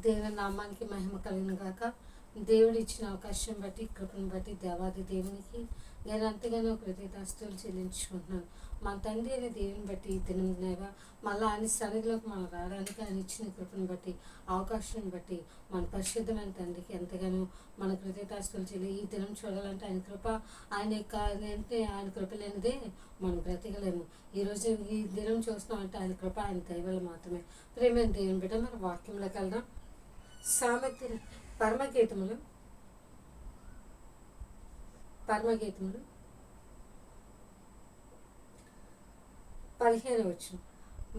దేవుని నామానికి మహిమ కలిగిన గాక. దేవుడు ఇచ్చిన అవకాశం బట్టి, కృపను బట్టి దేవాది దేవునికి నేను అంతగానో కృతజ్ఞతాస్తుతులు చెల్లించుకుంటున్నాను. మా తండ్రి అనే దేవుని బట్టి ఈ దినంగా మళ్ళీ ఆయన సన్నిధిలోకి మనం రావడానికి ఆయన ఇచ్చిన కృపను బట్టి, అవకాశం బట్టి మన పరిశుద్ధమైన తండ్రికి ఎంతగానో మన కృతజ్ఞతాస్తుతులు చెల్లి ఈ దినం చూడాలంటే ఆయన కృప, ఆయన యొక్క అంటే ఆయన కృప లేనిదే మనం బ్రతకలేము. ఈరోజు ఈ దినం చూస్తున్నామంటే ఆయన కృప, ఆయన దైవాలు మాత్రమే. ప్రేమైన దేవుని బిడ్డ మన వాక్యంలోకి వెళ్దాం. సామెత పరమగీతములు 15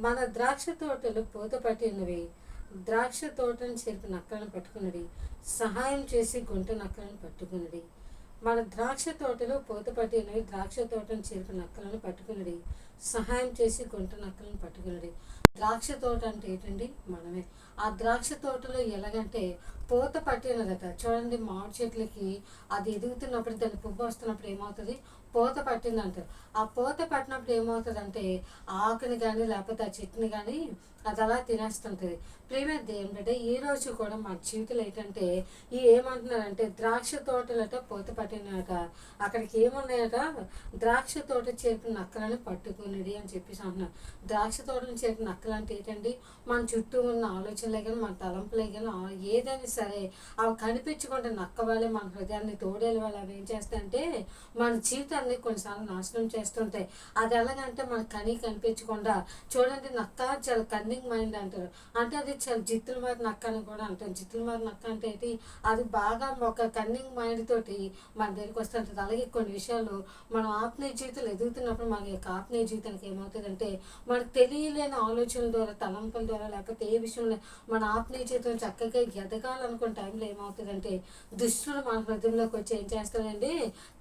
మన ద్రాక్ష తోటలు పూత పట్టినవి, ద్రాక్ష తోటను చెరిపి నక్కలను పట్టుకున్నది, సహాయం చేసి గుంట నక్కలను పట్టుకున్నది. మన ద్రాక్ష తోటలో పూత పట్టినవి, ద్రాక్ష తోటను చెరిపి నక్కలను పట్టుకున్నది, సహాయం చేసి గుంట నక్కలను పట్టుకున్నది. ద్రాక్ష తోట అంటే ఏంటండి? మనమే. ఆ ద్రాక్ష తోటలో ఎలాగంటే పూత పట్టినదట. చూడండి, మామిడి చెట్లకి అది ఎదుగుతున్నప్పుడు, దాన్ని పువ్వు వస్తున్నప్పుడు ఏమవుతుంది? పూత పట్టింది అంటారు. ఆ పూత పట్టినప్పుడు ఏమవుతుందంటే ఆకుని కానీ లేకపోతే ఆ చెట్టుని కానీ అది అలా తినేస్తుంటుంది. ప్రేమ దేవుని బిడ్డ ఈ రోజు కూడా మా జీవితంలో ఏంటంటే ఏమంటున్నారంటే ద్రాక్ష తోటలట పూత పట్టినట, అక్కడికి ఏమున్నాయట? ద్రాక్ష తోట చేరిన నక్కలను పట్టుకునేది అని చెప్పేసి అంటున్నారు. ద్రాక్ష తోటను చేరిన నక్కలు అంటే ఏంటండి? మన చుట్టూ ఉన్న ఆలోచనలే కానీ, మన తలంపులే కానీ, ఏదైనా సరే అవి కనిపించకుండా నక్క వాళ్ళే మన హృదయాన్ని తోడేలు వాళ్ళు అవి ఏం చేస్తాయంటే మన జీవితాన్ని కొన్నిసార్లు నాశనం చేస్తుంటాయి. అది ఎలాగంటే మన కనిపించకుండా, చూడండి, నక్క చాలా కన్నింగ్ మైండ్ అంటారు. అంటే అది చాలా జిత్తుల మారి నక్క అని కూడా అంటారు. జిత్తుల మారి నక్క అంటే ఏంటి? అది బాగా ఒక కన్నింగ్ మైండ్ తోటి మన దగ్గరికి వస్తుంటుంది. అలాగే కొన్ని విషయాలు మనం ఆత్మీయ జీవితంలో ఎదుగుతున్నప్పుడు మన యొక్క ఆత్మీయ జీవితానికి ఏమవుతుందంటే మనకు తెలియలేని ఆలోచనల ద్వారా, తలంపుల ద్వారా, లేకపోతే ఏ విషయంలో మన ఆత్మీయ జీవితం చక్కగా ఎదగాలనుకున్న టైంలో ఏమవుతుందంటే దుష్టులు మన హృదయంలోకి వచ్చి ఏం చేస్తారండి?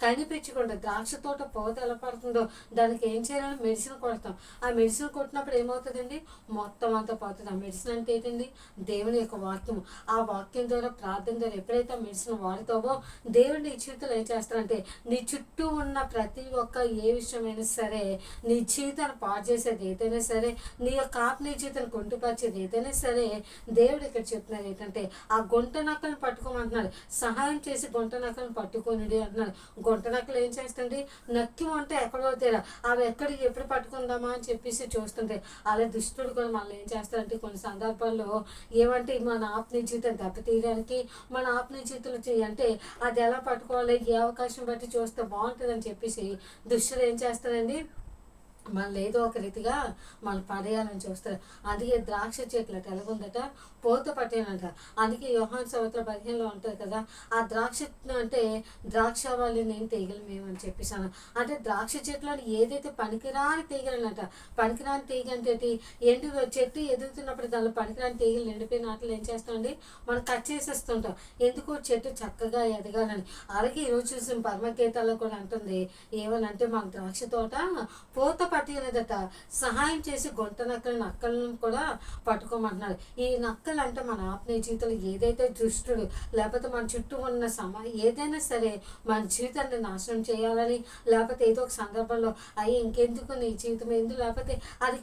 కనిపించకుండా ద్రాక్ష తోట పూత ఎలా పడుతుందో దానికి ఏం చేయాలని మెడిసిన్ కొడతాం. ఆ మెడిసిన్ కొట్టినప్పుడు ఏమవుతుందండి? మొత్తం అంతా పోతుంది. ఆ మెడిసిన్ అంటే ఏంటండి? దేవుని యొక్క వాక్యం. ఆ వాక్యం ద్వారా, ప్రార్థన ద్వారా ఎప్పుడైతే ఆ మెడిసిన్ వాడుతావో దేవుడు నీ జీవితంలో ఏం చేస్తారంటే నీ చుట్టూ ఉన్న ప్రతి ఒక్క ఏ విషయమైనా సరే, నీ జీవితాన్ని పాడు చేసేది ఏదైనా సరే, నీ యొక్క ఆత్మీయ జీవితాన్ని కొంటుపరిచేది ఏదైనా సరే, దేవుడు ఇక్కడ చెప్తున్నారు ఏంటంటే ఆ గుంట నక్కలను పట్టుకోమంటున్నాడు. సహాయం చేసి గుంట నక్కలను పట్టుకొని అంటున్నాడు. గుంట నక్కలు ఏం చేస్తుంది? నక్కి ఉంటే ఎక్కడో తీరా అవి ఎక్కడికి ఎప్పుడు పట్టుకుందామా అని చెప్పేసి చూస్తుంటే, అలా దుష్టుడు కూడా మనల్ని ఏం చేస్తారంటే కొన్ని సందర్భాల్లో ఏమంటే మన ఆత్మీయ జీవితం దెబ్బతీయడానికి, మన ఆత్మీయ జీవితంలో అంటే అది ఎలా పట్టుకోవాలి, ఏ అవకాశం బట్టి చూస్తే బాగుంటుందని చెప్పేసి దుష్టుడు ఏం చేస్తారండి? మనల్ని ఏదో ఒక రీతిగా మనం పడేయాలని చూస్తారు. అందుకే ద్రాక్ష చెట్లు అట ఎలాగుందట? పూత పట్టేనంట. అందుకే యోహాను సువార్త 15లో ఉంటుంది కదా, ఆ ద్రాక్ష అంటే ద్రాక్ష వాళ్ళు నేను తీగలు మేము అని చెప్పేసాను. అంటే ద్రాక్ష చెట్లు అని ఏదైతే పనికిరాని తీగలనంట. పనికిరాని తీగ అంటే చెట్టు ఎదుగుతున్నప్పుడు దానిలో పనికిరాని తీగలు ఎండిపోయిన నాట్లు ఏం చేస్తామండి? మనం కట్ చేసేస్తుంటాం. ఎందుకు? చెట్టు చక్కగా ఎదగాలని. అలాగే ఈరోజు చూసిన పరమగీతాల్లో కూడా అంటుంది ఏమనంటే మన ద్రాక్ష తోట పూత పట్టినదట, సహాయం చేసి గుంట నక్కలను కూడా పట్టుకోమంటున్నాడు. ఈ నక్కలు అంటే మన ఆత్మీయ జీవితంలో ఏదైతే దుష్టుడు లేకపోతే మన చుట్టూ ఉన్న ఏదైనా సరే మన జీవితాన్ని నాశనం చేయాలని, లేకపోతే ఏదో ఒక సందర్భంలో అయ్యి ఇంకెందుకు నీ జీవితం ఎందుకు, లేకపోతే అది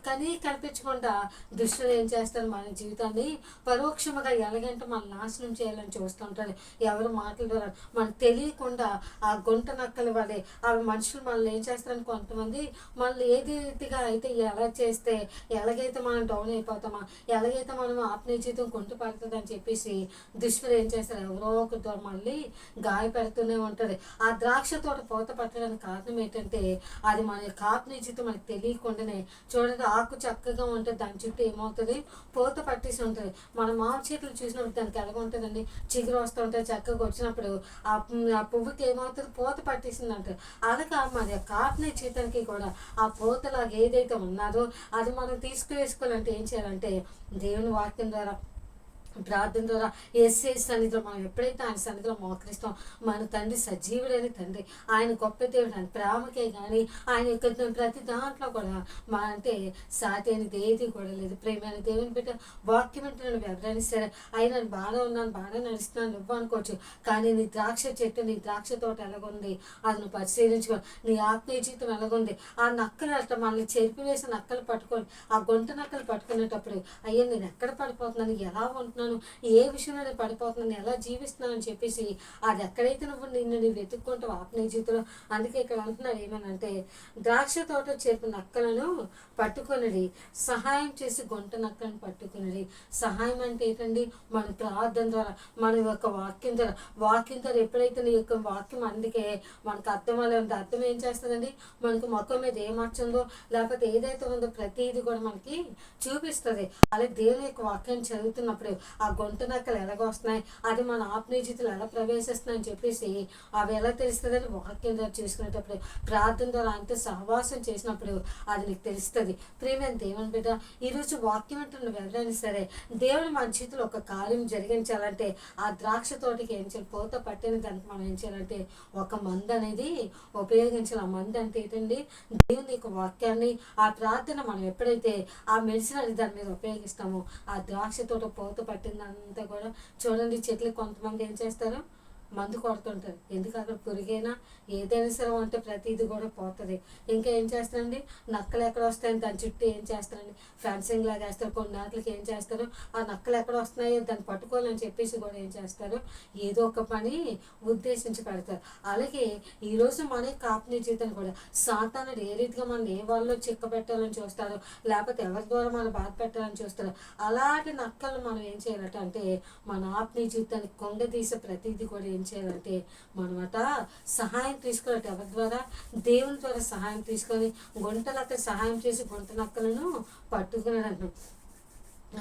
కనిపించకుండా దుష్టుడు ఏం చేస్తారు? మన జీవితాన్ని పరోక్షముగా ఎలాగంటే మనం నాశనం చేయాలని చూస్తుంటారు. ఎవరు మాటల ద్వారా మనకు తెలియకుండా ఆ గుంట నక్కలు వాళ్ళే అవి మనుషులు మనల్ని ఏం చేస్తారని కొంతమంది మనల్ని ఏ రీతిగా అయితే ఎలా చేస్తే ఎలాగైతే మనం డౌన్ అయిపోతామా, ఎలాగైతే మనం ఆత్మీయ జీవితం కుంటుపడుతుంది అని చెప్పేసి దుష్టులు ఏం చేస్తారు? ఎవరో ఒక ద్వారా మళ్ళీ గాయపెడుతూనే ఉంటుంది. ఆ ద్రాక్ష తోట పూత పట్టడానికి కారణం ఏంటంటే అది మన యొక్క ఆత్మీయ జీవితం మనకు తెలియకుండానే, చూడండి, ఆకు చక్కగా ఉంటుంది, దాని చుట్టూ ఏమవుతుంది? పూత పట్టేసి ఉంటుంది. మన మామిడి చెట్లు చూసినప్పుడు దానికి ఎలాగ ఉంటుందండి? చిగురు వస్తూ ఉంటుంది. చక్కగా వచ్చినప్పుడు ఆ పువ్వుకి ఏమవుతుంది? పూత పట్టేసింది అంటారు. అలాగా మన యొక్క ఆత్మీయ జీవితానికి కూడా ఆ పూతలాగా ఏదైతే ఉన్నదో అది మనం తీసుకువేసుకోవాలంటే ఏం చేయాలంటే దేవుని వాక్యం ద్వారా, ప్రార్థన ద్వారా, యేసే సన్నిధిలో మనం ఎప్పుడైతే ఆయన సన్నిధిలో మోకరిస్తాం, మన తండ్రి సజీవుడైన తండ్రి, ఆయన గొప్ప దేవుడు, ఆయన ప్రేమకే కానీ ఆయన యొక్క ప్రతి దాంట్లో కూడా అంటే సాటి అనేది ఏది కూడా లేదు. ప్రేమైన దేవుని బిడ్డ వాక్యం అంటే నువ్వు ఎవరైనా సరే అయినా బాగా ఉన్నాను, బాగా నడుస్తున్నాను నువ్వు అనుకోవచ్చు. కానీ నీ ద్రాక్ష చెట్టు, నీ ద్రాక్ష తోట ఎలాగుంది అది నువ్వు పరిశీలించుకో. నీ ఆత్మీయ జీవితం ఎలాగుంది? ఆ నక్కలు అట్లా మనల్ని చెరిపివేసి నక్కలు పట్టుకొని, ఆ గుంట నక్కలు పట్టుకునేటప్పుడు అయ్యో నేను ఎక్కడ పడిపోతున్నాను, ఎలా ఉంటున్నాను పడిపోతున్నాను, ఏ విషయంలో నేను పడిపోతున్నాను, ఎలా జీవిస్తున్నాను అని చెప్పేసి అది ఎక్కడైతే నువ్వు వెతుక్కుంటావు ఆత్మీయ జీవితంలో. అందుకే ఇక్కడ అంటున్నాడు ఏమనంటే, ద్రాక్ష తోట చేర్పు నక్కలను పట్టుకొనిడి, సహాయం చేసి గొంట నక్కలను పట్టుకునిడి. సహాయం అంటే ఏంటండి? మన ప్రార్థన ద్వారా, మన యొక్క వాక్యం ద్వారా ఎప్పుడైతే నీ యొక్క వాక్యం అందుకే మనకు అర్థం అంటే అర్థం ఏం చేస్తుందండి? మనకు మొక్క మీద ఏం వచ్చిందో లేకపోతే ఏదైతే ఉందో ప్రతిదీ కూడా మనకి చూపిస్తుంది. అలాగే దేవుని యొక్క వాక్యాన్ని చదువుతున్నప్పుడు ఆ గొంట నక్కలు ఎలాగొస్తున్నాయి, అది మన ఆత్మీయ జీవితంలో ఎలా ప్రవేశిస్తున్నాయి అని చెప్పేసి అవి ఎలా తెలుస్తుందని వాక్యం ద్వారా చూసుకునేటప్పుడు, ప్రార్థన ద్వారా ఆయనతో సహవాసం చేసినప్పుడు అది నీకు తెలుస్తుంది. ప్రియమైన దేవుని బిడ్డ, ఈరోజు వాక్యం అంటే నువ్వు ఎవరైనా సరే దేవుడు మన జీవితంలో ఒక కార్యం జరిగించాలంటే ఆ ద్రాక్ష తోటకి ఏం చేయాలి? పూత పట్టిన దానికి మనం ఏం చేయాలంటే ఒక మందు అనేది ఉపయోగించాలి. ఆ మందు అంటే ఏంటండి? దేవుని యొక్క వాక్యాన్ని, ఆ ప్రార్థన మనం ఎప్పుడైతే ఆ మెడిసిన్ అది దాని మీద ఉపయోగిస్తామో ఆ ద్రాక్ష తోట పూత పట్టిందంతా కూడా చూడండి. చెట్లు కొంతమంది ఏం చేస్తారు? మందు కొడుతుంటారు. ఎందుకు? అక్కడ పురుగైనా ఏదైనా సరే అంటే ప్రతిదీ కూడా పోతుంది. ఇంకా ఏం చేస్తారండి? నక్కలు ఎక్కడ వస్తాయని దాని చుట్టూ ఏం చేస్తారండి? ఫెన్సింగ్ లాగా వేస్తారు. కొన్ని నాట్లకి ఏం చేస్తారు? ఆ నక్కలు ఎక్కడ వస్తున్నాయో దాన్ని పట్టుకోవాలని చెప్పేసి కూడా ఏం చేస్తారు? ఏదో ఒక పని ఉద్దేశించి పెడతారు. అలాగే ఈరోజు మన కాపుని జీవితాన్ని కూడా సాతానుడు ఏ రీతిగా మనం ఏ వాళ్ళు చిక్క పెట్టాలని చూస్తారో, లేకపోతే ఎవరి ద్వారా మనం బాధ పెట్టాలని చూస్తారో అలాంటి నక్కలు మనం ఏం చేయాలంటే అంటే మన ఆత్మీయ జీవితాన్ని కొంగదీసే ప్రతిదీ కూడా ఏం చేయాలంటే మనమాట సహాయం తీసుకోవాలంటే ఎవరి ద్వారా? దేవుని ద్వారా సహాయం తీసుకొని గుంటలక్క సహాయం చేసి గుంట నక్కలను పట్టుకున్నాడు అంటున్నాం.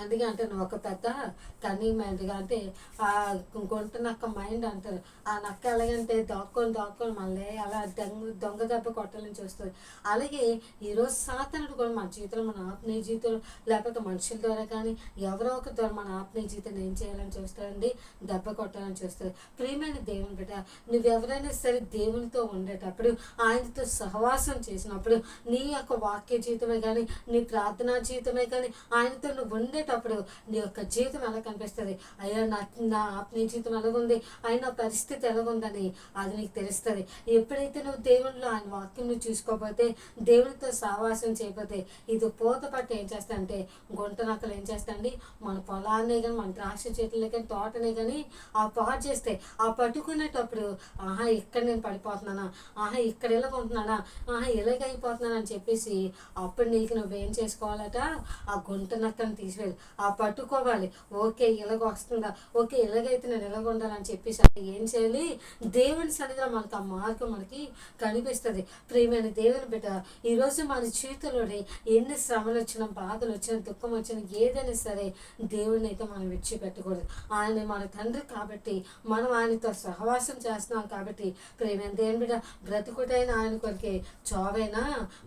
అందుకే అంటే నువ్వు ఒక పెద్ద కన్నింగ్ మైండ్గా అంటే ఆ గుంట నక్క మైండ్ అంటారు. ఆ నక్క ఎలాగంటే దాక్కొని మళ్ళీ అలా దొంగ దెబ్బ కొట్టాలని చూస్తుంది. అలాగే ఈరోజు సాతానుడు కూడా మన జీవితంలో, మన ఆత్మీయ జీవితంలో లేకపోతే మనుషుల ద్వారా కానీ ఎవరో ఒక ద్వారా మన ఆత్మీయ జీవితాన్ని ఏం చేయాలని చూస్తారండి? దెబ్బ కొట్టాలని చూస్తారు. ప్రియమైన దేవుని బిడ్డ, నువ్వెవరైనా సరే దేవునితో ఉండేటప్పుడు, ఆయనతో సహవాసం చేసినప్పుడు నీ యొక్క వాక్య జీవితమే కానీ నీ ప్రార్థనా జీవితమే కానీ ఆయనతో నువ్వు ఉండేటప్పుడు నీ యొక్క జీవితం ఎలా కనిపిస్తుంది? అయ్యా నా ఆత్మీయ జీవితం ఎలాగుంది, ఆయన పరిస్థితి ఎలాగుందని అది నీకు తెలుస్తుంది. ఎప్పుడైతే నువ్వు దేవునిలో ఆయన వాక్యం నువ్వు చూసుకోకపోతే, దేవునితో సహవాసం చేయకపోతే ఇది పూత పట్టి ఏం చేస్తా అంటే గుంట నక్కలు ఏం చేస్తాండి? మన పొలాన్ని కానీ మన ద్రాక్ష చెట్లని కానీ తోటని కానీ ఆ పాటు చేస్తే ఆ పట్టుకునేటప్పుడు ఆహా ఇక్కడ నేను పడిపోతున్నానా, ఆహా ఇక్కడ ఇలాగుంటున్నానా, ఆహా ఇలాగైపోతున్నాను అని చెప్పేసి అప్పుడు నీకు నువ్వేం చేసుకోవాలట? ఆ గుంట నక్కను తీసివేయాలి. ఆ పట్టుకోవాలి. ఓకే ఇలాగ వస్తుందా, ఓకే ఇలాగైతే నేను ఇలాగ ఉండాలని చెప్పేసి ఏం చేయాలి? దేవుని సన్నిధిలో మనకు ఆ మార్గం మనకి కనిపిస్తుంది. ప్రియమైన దేవుని బిడ్డ, ఈరోజు మన జీవితంలోని ఎన్ని శ్రమలు వచ్చినా, బాధలు వచ్చినా, దుఃఖం వచ్చినా ఏదైనా సరే దేవుని అయితే మనం విడిచిపెట్టకూడదు. ఆయన మన తండ్రి కాబట్టి మనం ఆయనతో సహవాసం చేస్తున్నాం కాబట్టి ప్రియమైన దేవుని బిడ్డ, బ్రతుకుటైన ఆయన కొరికే చావైనా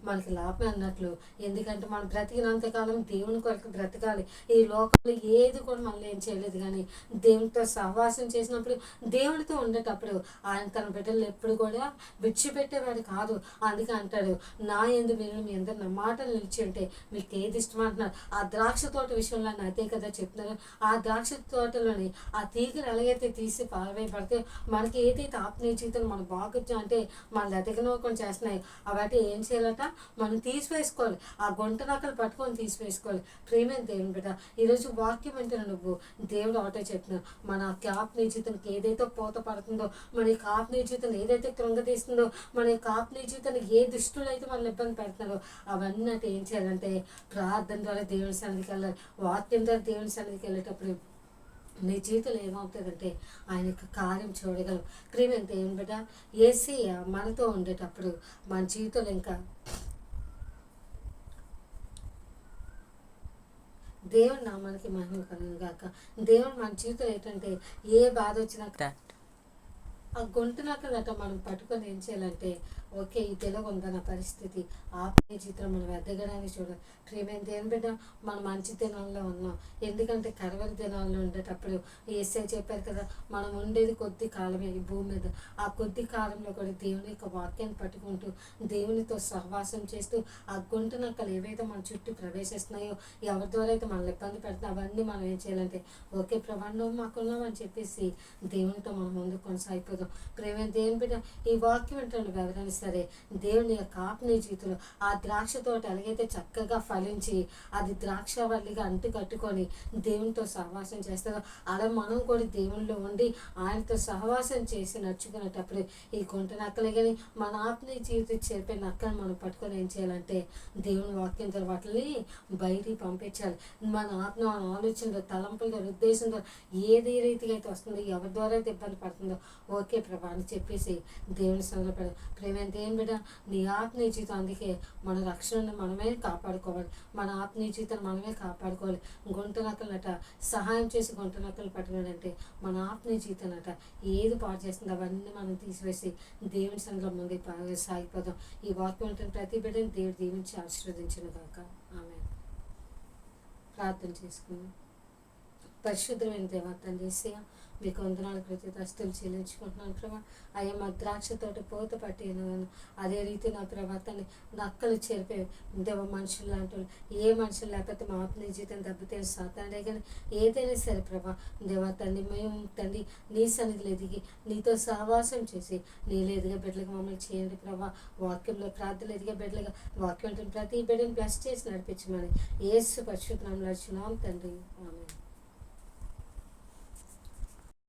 మనకి లాభం అన్నట్లు. ఎందుకంటే మనం బ్రతికినంతకాలం దేవుని కొరకు బ్రతకాలి. ఈ లోకంలో ఏది కూడా మనల్ని ఏం చేయలేదు, కానీ దేవునితో సహవాసం చేసినప్పుడు, దేవునితో ఉండేటప్పుడు ఆయన తన బిడ్డలు ఎప్పుడు కూడా విడిచిపెట్టేవాడు కాదు. అందుకే అంటాడు, నా ఎందు మీరు మీ అందరు నా మాటలు నిలిచి ఉంటే మీకు ఏది ఇష్టం అంటున్నారు. ఆ ద్రాక్ష తోట విషయంలో అదే కదా చెప్తున్నారు. ఆ ద్రాక్ష తోటలోని ఆ తీగలు ఎలాగైతే తీసి పారవేయబడితే మనకి ఏదైతే ఆత్మీయ జీవితం మన బాగుంది అంటే మన ఎదగనోకం చేస్తున్నాయి అవన్నీ ఏం చేయాలట? మనం తీసివేసుకోవాలి. ఆ గుంట నక్కలు పట్టుకొని తీసివేసుకోవాలి. ప్రేమైన దేవుని బిడ్డ, ఈరోజు వాక్యం అంటే నువ్వు దేవుడు ఒకటే చెప్తున్నావు, మన ఆత్మీయ జీవితానికి ఏదైతే పూత పడుతుందో, మన ఆత్మీయ జీవితం ఏదైతే కృంగతీస్తుందో, మన ఆత్మీయ జీవితాన్ని ఏ దుష్టులు అయితే మనల్ని ఇబ్బంది పెడుతున్నారో అవన్నీ అంటే ఏం చేయాలంటే ప్రార్థన ద్వారా దేవుని సన్నిధికి వెళ్ళాలి. వాక్యం ద్వారా దేవుని సన్నిధికి వెళ్ళేటప్పుడు నీ జీవితంలో ఏమవుతుందంటే ఆయన యొక్క కార్యం చూడగలవు. ప్రియమైన దేవుని బిడ్డ, యేసయ్య మనతో ఉండేటప్పుడు మన జీవితంలో ఇంకా దేవుని నామానికి మహిమ కలుగును గాక. దేవుడు మన జీవితం ఏంటంటే ఏ బాధ వచ్చినా ఆ గొంతు నక్కలట మనం పట్టుకొని ఏం చేయాలంటే ఓకే ఈ తెలుగు ఉందా నా పరిస్థితి, ఆత్మీయ చిత్రం మనం ఎదగడానికి చూడాలి. ప్రియమైన దేవుని బిడ్డ, మనం మంచి దినాల్లో ఉన్నాం. ఎందుకంటే కరవరి దినాల్లో ఉండేటప్పుడు యేసయ్య చెప్పారు కదా, మనం ఉండేది కొద్ది కాలమే ఈ భూమి మీద. ఆ కొద్ది కాలంలో కూడా దేవుని యొక్క వాక్యాన్ని పట్టుకుంటూ దేవునితో సహవాసం చేస్తూ ఆ గుంట నక్కలు ఏవైతే మన చుట్టూ ప్రవేశిస్తున్నాయో, ఎవరి ద్వారా అయితే మనల్ని ఇబ్బంది పెడుతున్నాయో అవన్నీ మనం ఏం చేయాలంటే ఓకే ప్రభా నువ్వు మాకున్నావు అని చెప్పేసి దేవునితో మనం ముందు కొనసాగిపోదాం. ఆశీర్వదించడం. ప్రేమ దేవుని బిడ్డ ఈ వాక్యం వింటున్న ఎవరైనా సరే దేవుని యొక్క ఆత్మీయ జీవితంలో ఆ ద్రాక్ష తోట ఎలాగైతే చక్కగా ఫలించి అది ద్రాక్షవల్లిగా అంటు కట్టుకొని దేవునితో సహవాసం చేస్తారో అలా మనం కూడా దేవునిలో ఉండి ఆయనతో సహవాసం చేసి నడుచుకునేటప్పుడు ఈ గుంట నక్కలే కానీ మన ఆత్మీయ జీవితం చేరిపోయిన నక్కలు మనం పట్టుకొని ఏం చేయాలంటే దేవుని వాక్యంతో వాటిని బయటికి పంపించాలి. మన ఆత్మ ఆలోచనలో తలంపులతో ఉద్దేశంతో ఏది రీతిగా అయితే వస్తుందో ఎవరి ద్వారా అయితే ఇబ్బంది పడుతుందో ఓకే ప్రభా అని చెప్పేసి దేవుని సంగపడ ప్రేమ దేవుని బిడ్డ నీ ఆత్మీయ జీవితం. అందుకే మన రక్షణను మనమే కాపాడుకోవాలి, మన ఆత్మీయ జీవితాన్ని మనమే కాపాడుకోవాలి. గుంట నక్కలనట సహాయం చేసి గుంట నక్కలు పట్టుకున్నాడంటే మన ఆత్మీయ జీవితం అట ఏది పాడు చేస్తుందో అవన్నీ మనం తీసివేసి దేవుని సంఘంలో ముందు సాగిపోదాం. ఈ వాక్యం ఉంటుంది ప్రతి బిడ్డని దేవుడు దీవించి ఆశీర్వదించిన కాక ఆమె. ప్రార్థన చేసుకుందాం. పరిశుద్ధమైన దేవా తండ్రి యేసయ్యా మీకు వందనాలు కృతజ్ఞతలు చెల్లించుకుంటున్నాను ప్రభా. అయ్యా మా ద్రాక్ష తోట పోత పట్టిన అదే రీతి నా ప్రభా తండ్రి నక్కలు చేరిపోయి దేవ మనుషులు లాంటి వాళ్ళు ఏ మనుషులు లేకపోతే మా ఆత్మీయ జీవితం దెబ్బతే సాతాడే కానీ ఏదైనా సరే ప్రభా దేవా తండ్రి మేము తండ్రి నీ సన్నిధిలో ఎదిగి నీతో సహవాసం చేసి నీళ్ళు ఎదిగే బిడ్డలుగా మమ్మల్ని చేయండి ప్రభా. వాక్యంలో ప్రార్థనలు ఎదిగే బిడ్డలుగా వాక్యం ప్రతి బిడ్డను బ్లెస్ చేసి నడిపించమని యేసు పరిశుద్ధ నామములో అడుగుచున్నాం తండ్రి ఆమేన్.